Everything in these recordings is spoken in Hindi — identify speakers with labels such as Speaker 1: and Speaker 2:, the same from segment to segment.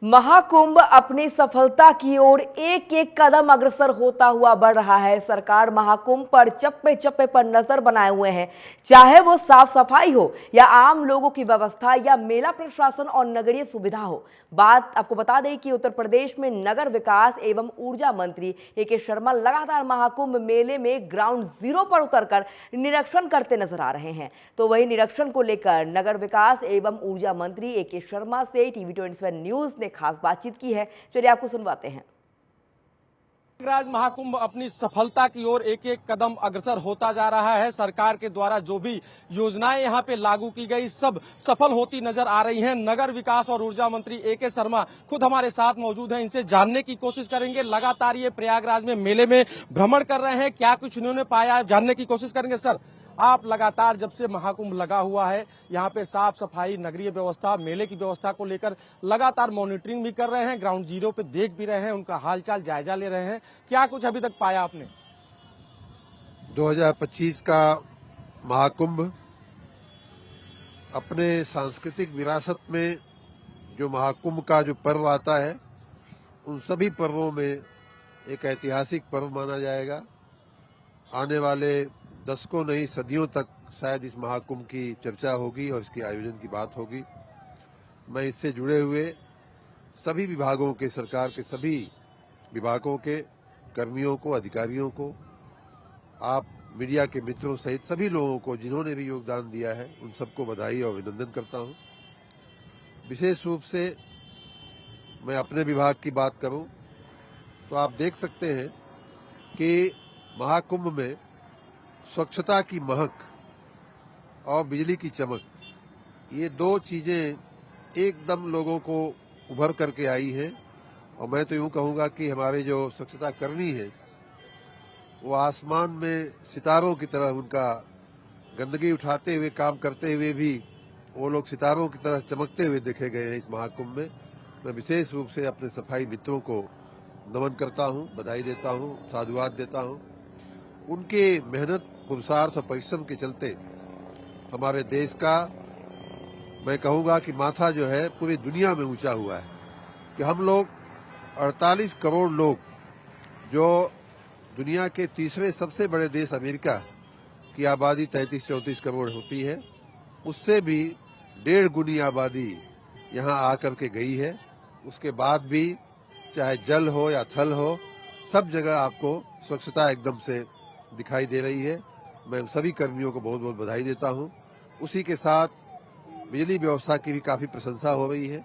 Speaker 1: महाकुंभ अपनी सफलता की ओर एक एक कदम अग्रसर होता हुआ बढ़ रहा है। सरकार महाकुंभ पर चप्पे चप्पे पर नजर बनाए हुए है, चाहे वो साफ सफाई हो या आम लोगों की व्यवस्था या मेला प्रशासन और नगरीय सुविधा हो। बात आपको बता दें कि उत्तर प्रदेश में नगर विकास एवं ऊर्जा मंत्री ए.के. शर्मा लगातार महाकुंभ मेले में ग्राउंड जीरो पर उतरकर निरीक्षण करते नजर आ रहे हैं। तो वही निरीक्षण को लेकर नगर विकास एवं ऊर्जा मंत्री ए.के. शर्मा से टीवी 27 न्यूज ने खास बातचीत की है। चलिए आपको सुनवाते हैं।
Speaker 2: प्रयागराज महाकुंभ अपनी सफलता की ओर एक एक कदम अग्रसर होता जा रहा है। सरकार के द्वारा जो भी योजनाएं यहां पे लागू की गई सब सफल होती नजर आ रही हैं। नगर विकास और ऊर्जा मंत्री ए.के. शर्मा खुद हमारे साथ मौजूद हैं, इनसे जानने की कोशिश करेंगे। लगातार ये प्रयागराज में मेले में भ्रमण कर रहे हैं, क्या कुछ इन्होंने पाया जानने की कोशिश करेंगे। सर, आप लगातार जब से महाकुंभ लगा हुआ है यहाँ पे साफ सफाई, नगरीय व्यवस्था, मेले की व्यवस्था को लेकर लगातार मॉनिटरिंग भी कर रहे हैं, ग्राउंड जीरो पे देख भी रहे हैं, उनका हालचाल जायजा ले रहे हैं, क्या कुछ अभी तक पाया आपने?
Speaker 3: 2025 का महाकुंभ अपने सांस्कृतिक विरासत में जो महाकुंभ का जो पर्व आता है उन सभी पर्वों में एक ऐतिहासिक पर्व माना जाएगा। आने वाले दशकों नहीं सदियों तक शायद इस महाकुंभ की चर्चा होगी और इसके आयोजन की बात होगी। मैं इससे जुड़े हुए सभी विभागों के, सरकार के सभी विभागों के कर्मियों को, अधिकारियों को, आप मीडिया के मित्रों सहित सभी लोगों को जिन्होंने भी योगदान दिया है उन सबको बधाई और अभिनंदन करता हूं। विशेष रूप से मैं अपने विभाग की बात करूं तो आप देख सकते हैं कि महाकुंभ में स्वच्छता की महक और बिजली की चमक, ये दो चीजें एकदम लोगों को उभर करके आई हैं। और मैं तो यूं कहूंगा कि हमारे जो स्वच्छता कर्मी हैं वो आसमान में सितारों की तरह, उनका गंदगी उठाते हुए काम करते हुए भी वो लोग सितारों की तरह चमकते हुए देखे गए हैं इस महाकुंभ में। मैं विशेष रूप से अपने सफाई मित्रों को नमन करता हूं, बधाई देता हूं, साधुवाद देता हूं। उनके मेहनत, पुरुषार्थ और परिश्रम के चलते हमारे देश का, मैं कहूंगा कि माथा जो है पूरी दुनिया में ऊंचा हुआ है कि हम लोग 48 करोड़ लोग, जो दुनिया के तीसरे सबसे बड़े देश अमेरिका की आबादी 33-34 करोड़ होती है, उससे भी 1.5 गुनी आबादी यहाँ आकर के गई है। उसके बाद भी चाहे जल हो या थल हो, सब जगह आपको स्वच्छता एकदम से दिखाई दे रही है। मैं सभी कर्मियों को बहुत बहुत बधाई देता हूं। उसी के साथ बिजली व्यवस्था की भी काफी प्रशंसा हो रही है।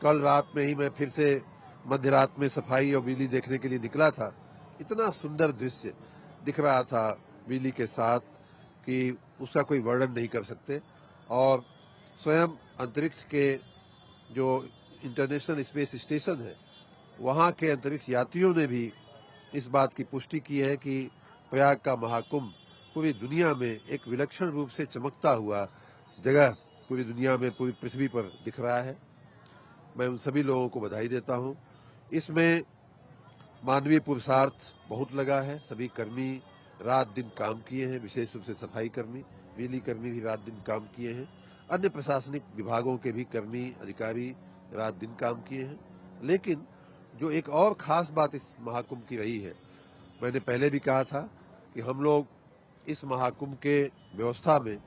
Speaker 3: कल रात में ही मैं फिर से मध्य रात में सफाई और बिजली देखने के लिए निकला था। इतना सुंदर दृश्य दिख रहा था बिजली के साथ कि उसका कोई वर्णन नहीं कर सकते। और स्वयं अंतरिक्ष के जो इंटरनेशनल स्पेस स्टेशन है, वहां के अंतरिक्ष यात्रियों ने भी इस बात की पुष्टि की है कि प्रयाग का महाकुंभ पूरी दुनिया में एक विलक्षण रूप से चमकता हुआ जगह पूरी दुनिया में, पूरी पृथ्वी पर दिख रहा है। मैं उन सभी लोगों को बधाई देता हूं। इसमें मानवीय पुरुषार्थ बहुत लगा है। सभी कर्मी रात दिन काम किए हैं, विशेष रूप से सफाई कर्मी, बिजली कर्मी भी रात दिन काम किए हैं। अन्य प्रशासनिक विभागों के भी कर्मी, अधिकारी रात दिन काम किए हैं। लेकिन जो एक और खास बात इस महाकुंभ की रही है, मैंने पहले भी कहा था कि हम लोग इस महाकुंभ के व्यवस्था में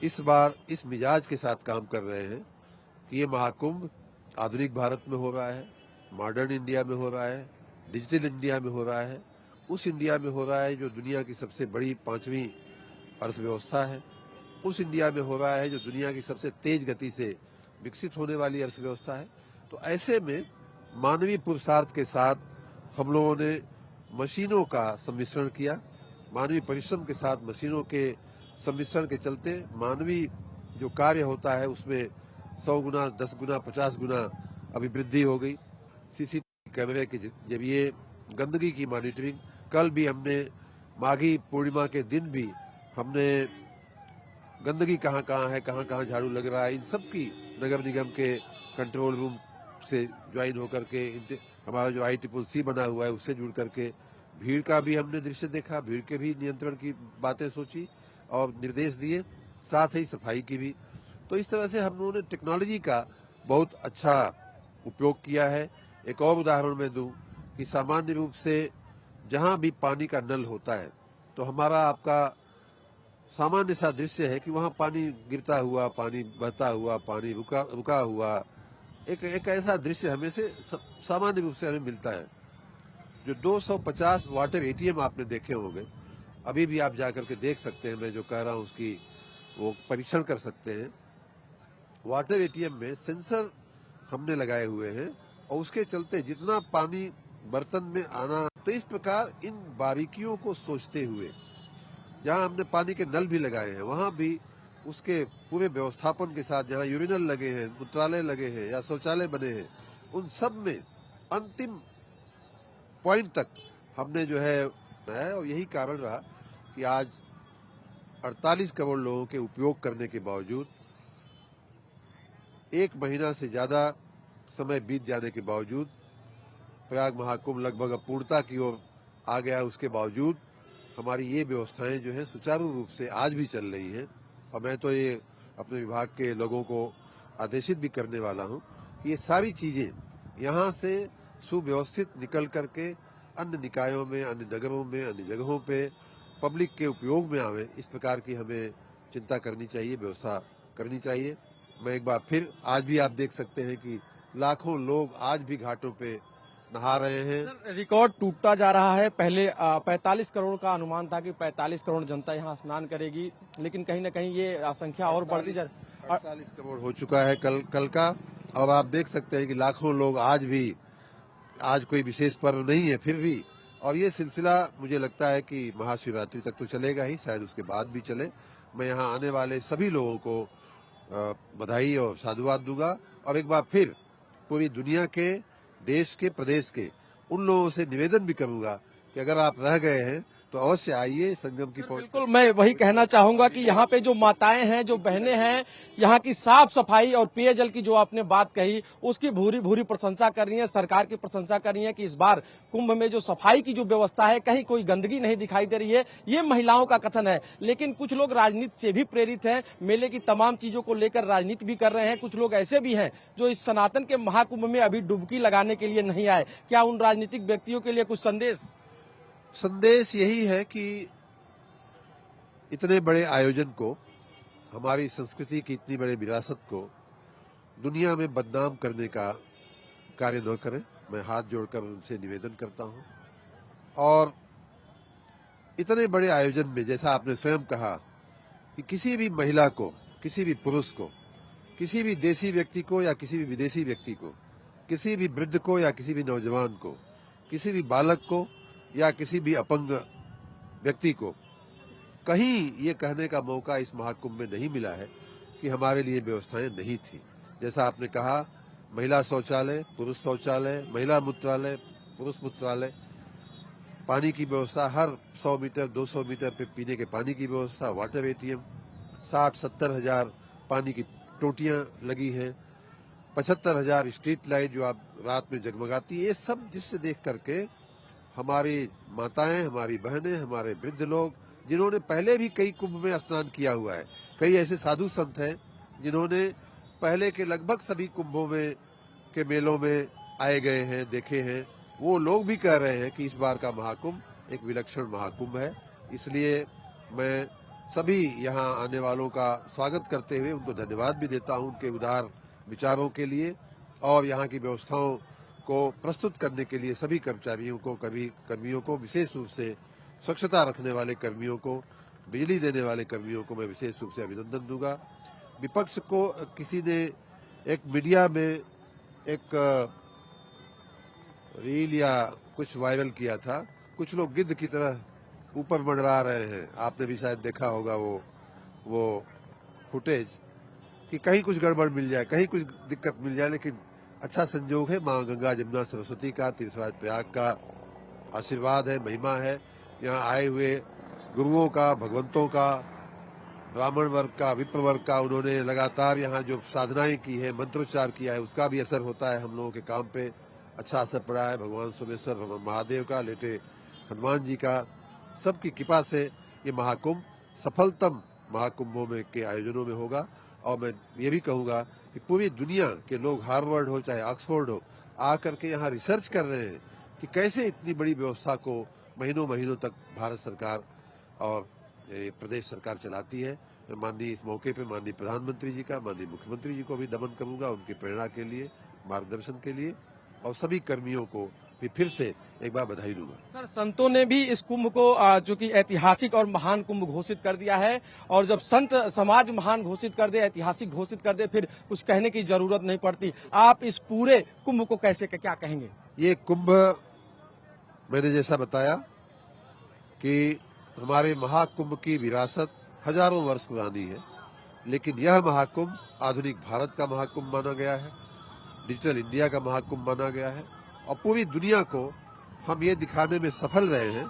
Speaker 3: इस बार इस मिजाज के साथ काम कर रहे हैं कि ये महाकुंभ आधुनिक भारत में हो रहा है, मॉडर्न इंडिया में हो रहा है, डिजिटल इंडिया में हो रहा है, उस इंडिया में हो रहा है जो दुनिया की सबसे बड़ी 5वीं अर्थव्यवस्था है, उस इंडिया में हो रहा है जो दुनिया की सबसे तेज गति से विकसित होने वाली अर्थव्यवस्था है। तो ऐसे में मानवीय पुरुषार्थ के साथ हम लोगों ने मशीनों का सम्मिश्रण किया। मानवीय परिश्रम के साथ मशीनों के सम्मिश्रण के चलते मानवीय जो कार्य होता है उसमें 100 गुना, 10 गुना, 50 गुना अभिवृद्धि हो गई। सीसीटीवी कैमरे के जरिए गंदगी की मॉनिटरिंग, कल भी हमने माघी पूर्णिमा के दिन भी हमने गंदगी कहाँ कहाँ है, कहाँ कहाँ झाड़ू लग रहा है, इन सब की नगर निगम के कंट्रोल रूम से ज्वाइन होकर के हमारा जो ICCC बना हुआ है उससे जुड़ करके भीड़ का भी हमने दृश्य देखा, भीड़ के भी नियंत्रण की बातें सोची और निर्देश दिए, साथ ही सफाई की भी। तो इस तरह से हम लोगों ने टेक्नोलॉजी का बहुत अच्छा उपयोग किया है। एक और उदाहरण मैं दूं कि सामान्य रूप से जहां भी पानी का नल होता है तो हमारा आपका सामान्य सा दृश्य है कि वहां पानी गिरता हुआ, पानी बहता हुआ, पानी रुका हुआ, एक ऐसा दृश्य हमें से सामान्य रूप से हमें मिलता है। जो 250 वाटर एटीएम आपने देखे होंगे, अभी भी आप जाकर के देख सकते हैं, मैं जो कह रहा हूं उसकी वो परीक्षण कर सकते हैं। वाटर एटीएम में सेंसर हमने लगाए हुए हैं और उसके चलते जितना पानी बर्तन में आना, तो इस प्रकार इन बारीकियों को सोचते हुए जहां हमने पानी के नल भी लगाए हैं वहां भी उसके पूरे व्यवस्थापन के साथ, जहां यूरिनल लगे हैं, मूत्रालय लगे हैं या शौचालय बने हैं, उन सब में अंतिम पॉइंट तक हमने जो है और यही कारण रहा कि आज 48 करोड़ लोगों के उपयोग करने के बावजूद, एक महीना से ज्यादा समय बीत जाने के बावजूद, प्रयाग महाकुंभ लगभग अपूर्णता की ओर आ गया, उसके बावजूद हमारी ये व्यवस्थाएं जो है सुचारू रूप से आज भी चल रही हैं। और मैं तो ये अपने विभाग के लोगों को आदेशित भी करने वाला हूं कि ये सारी चीजें यहाँ से सुव्यवस्थित निकल करके अन्य निकायों में, अन्य नगरों में, अन्य जगहों पे पब्लिक के उपयोग में आवे, इस प्रकार की हमें चिंता करनी चाहिए, व्यवस्था करनी चाहिए। मैं एक बार फिर, आज भी आप देख सकते हैं कि लाखों लोग आज भी घाटों पे नहा रहे हैं।
Speaker 2: सर, रिकॉर्ड टूटता जा रहा है। पहले 45 करोड़ का अनुमान था कि 45 करोड़ जनता यहाँ स्नान करेगी, लेकिन कहीं न कहीं ये संख्या और बढ़ती जा रही है।
Speaker 3: 48 करोड़ हो चुका है कल का। और आप देख सकते हैं कि लाखों लोग आज कोई विशेष पर्व नहीं है फिर भी, और ये सिलसिला मुझे लगता है कि महाशिवरात्रि तक तो चलेगा ही, शायद उसके बाद भी चले। मैं यहाँ आने वाले सभी लोगों को बधाई और साधुवाद दूंगा और एक बार फिर पूरी दुनिया के, देश के, प्रदेश के उन लोगों से निवेदन भी करूंगा कि अगर आप रह गए हैं तो अवश्य आइए संगम की।
Speaker 2: बिल्कुल, मैं वही कहना चाहूंगा कि यहाँ पे जो माताएं हैं, जो बहनें हैं, यहाँ की साफ सफाई और पेयजल की जो आपने बात कही उसकी भूरी भूरी प्रशंसा कर रही है, सरकार की प्रशंसा कर रही है कि इस बार कुंभ में जो सफाई की जो व्यवस्था है, कहीं कोई गंदगी नहीं दिखाई दे रही है। ये महिलाओं का कथन है, लेकिन कुछ लोग राजनीति से भी प्रेरित हैं, मेले की तमाम चीजों को लेकर राजनीति भी कर रहे हैं। कुछ लोग ऐसे भी हैं जो इस सनातन के महाकुंभ में अभी डुबकी लगाने के लिए नहीं आए। क्या उन राजनीतिक व्यक्तियों के लिए कुछ
Speaker 3: संदेश यही है कि इतने बड़े आयोजन को, हमारी संस्कृति की इतनी बड़ी विरासत को दुनिया में बदनाम करने का कार्य न करें। मैं हाथ जोड़कर उनसे निवेदन करता हूं। और इतने बड़े आयोजन में, जैसा आपने स्वयं कहा कि किसी भी महिला को, किसी भी पुरुष को, किसी भी देशी व्यक्ति को या किसी भी विदेशी व्यक्ति को, किसी भी वृद्ध को या किसी भी नौजवान को, किसी भी बालक को या किसी भी अपंग व्यक्ति को कहीं ये कहने का मौका इस महाकुंभ में नहीं मिला है कि हमारे लिए व्यवस्थाएं नहीं थी। जैसा आपने कहा, महिला शौचालय, पुरुष शौचालय, महिला मूत्रालय, पुरुष मूत्रालय, पानी की व्यवस्था, हर 100 मीटर 200 मीटर पे पीने के पानी की व्यवस्था, वाटर एटीएम, 60-70 हजार पानी की टोटियां लगी हैं, 75 हजार स्ट्रीट लाइट जो आप रात में जगमगाती है। ये सब दृश्य देख करके हमारी माताएं, हमारी बहनें, हमारे वृद्ध लोग, जिन्होंने पहले भी कई कुंभ में स्नान किया हुआ है, कई ऐसे साधु संत हैं जिन्होंने पहले के लगभग सभी कुंभों में के मेलों में आए गए हैं, देखे हैं, वो लोग भी कह रहे हैं कि इस बार का महाकुंभ एक विलक्षण महाकुंभ है। इसलिए मैं सभी यहाँ आने वालों का स्वागत करते हुए उनको धन्यवाद भी देता हूँ उनके उदार विचारों के लिए और यहाँ की व्यवस्थाओं को प्रस्तुत करने के लिए सभी कर्मचारियों को, कर्मियों को, विशेष रूप से स्वच्छता रखने वाले कर्मियों को, बिजली देने वाले कर्मियों को मैं विशेष रूप से अभिनंदन दूंगा। विपक्ष को किसी ने एक मीडिया में एक रील या कुछ वायरल किया था, कुछ लोग गिद्ध की तरह ऊपर मंडरा रहे हैं, आपने भी शायद देखा होगा वो फुटेज, कि कहीं कुछ गड़बड़ मिल जाए, कहीं कुछ दिक्कत मिल जाए। लेकिन अच्छा संजोग है, माँ गंगा जमुना सरस्वती का, तीर्थराज प्रयाग का आशीर्वाद है, महिमा है। यहाँ आए हुए गुरुओं का, भगवंतों का, ब्राह्मण वर्ग का, विप्र वर्ग का, उन्होंने लगातार यहाँ जो साधनाएं की है, मंत्रोच्चार किया है, उसका भी असर होता है। हम लोगों के काम पे अच्छा असर पड़ा है। भगवान सोमेश्वर महादेव का, लेटे हनुमान जी का, सबकी कृपा से ये महाकुंभ सफलतम महाकुंभों में के आयोजनों में होगा। और मैं ये भी कहूँगा कि पूरी दुनिया के लोग हार्वर्ड हो चाहे ऑक्सफोर्ड हो आकर के यहाँ रिसर्च कर रहे हैं कि कैसे इतनी बड़ी व्यवस्था को महीनों महीनों तक भारत सरकार और प्रदेश सरकार चलाती है। मैं माननीय इस मौके पे माननीय प्रधानमंत्री जी का, माननीय मुख्यमंत्री जी को भी नमन करूंगा, उनकी प्रेरणा के लिए, मार्गदर्शन के लिए, और सभी कर्मियों को भी फिर से एक बार बधाई दूंगा।
Speaker 2: सर, संतों ने भी इस कुंभ को जो कि ऐतिहासिक और महान कुंभ घोषित कर दिया है, और जब संत समाज महान घोषित कर दे, ऐतिहासिक घोषित कर दे, फिर कुछ कहने की जरूरत नहीं पड़ती। आप इस पूरे कुंभ को कैसे क्या कहेंगे?
Speaker 3: ये कुंभ मैंने जैसा बताया कि हमारे महाकुंभ की विरासत हजारों वर्ष पुरानी है, लेकिन यह महाकुंभ आधुनिक भारत का महाकुंभ माना गया है, डिजिटल इंडिया का महाकुंभ माना गया है, और पूरी दुनिया को हम ये दिखाने में सफल रहे हैं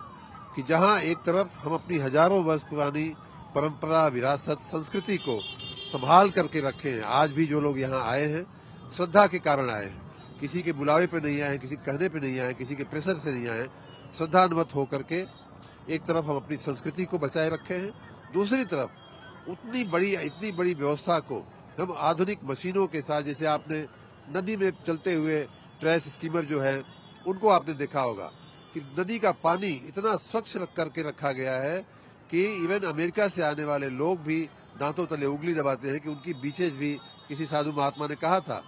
Speaker 3: कि जहां एक तरफ हम अपनी हजारों वर्ष पुरानी परंपरा, विरासत, संस्कृति को संभाल करके रखे हैं। आज भी जो लोग यहाँ आए हैं श्रद्धा के कारण आए हैं, किसी के बुलावे पे नहीं आए, किसी के कहने पे नहीं आए, किसी के प्रेशर से नहीं आए। श्रद्धानुमत होकर के एक तरफ हम अपनी संस्कृति को बचाए रखे हैं, दूसरी तरफ इतनी बड़ी व्यवस्था को हम आधुनिक मशीनों के साथ, जैसे आपने नदी में चलते हुए ट्रैश स्कीमर जो है उनको आपने देखा होगा कि नदी का पानी इतना स्वच्छ करके रखा गया है कि इवन अमेरिका से आने वाले लोग भी दांतों तले उंगली दबाते हैं कि उनकी बीचेज भी, किसी साधु महात्मा ने कहा था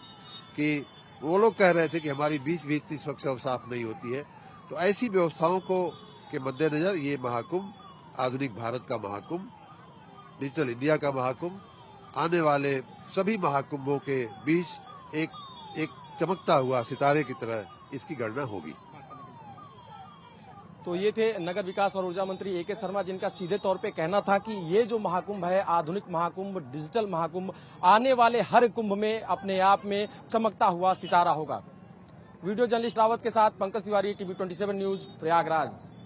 Speaker 3: कि वो लोग कह रहे थे कि हमारी बीच भी इतनी स्वच्छ और साफ नहीं होती है। तो ऐसी व्यवस्थाओं को के मद्देनजर ये महाकुंभ, आधुनिक भारत का महाकुंभ, डिजिटल इंडिया का महाकुंभ, आने वाले सभी महाकुंभों के बीच एक चमकता हुआ सितारे की तरह इसकी गणना होगी।
Speaker 2: तो ये थे नगर विकास और ऊर्जा मंत्री ए.के. शर्मा, जिनका सीधे तौर पे कहना था कि ये जो महाकुंभ है, आधुनिक महाकुंभ, डिजिटल महाकुंभ, आने वाले हर कुंभ में अपने आप में चमकता हुआ सितारा होगा। वीडियो जर्नलिस्ट रावत के साथ पंकज तिवारी, टीवी 27 न्यूज, प्रयागराज।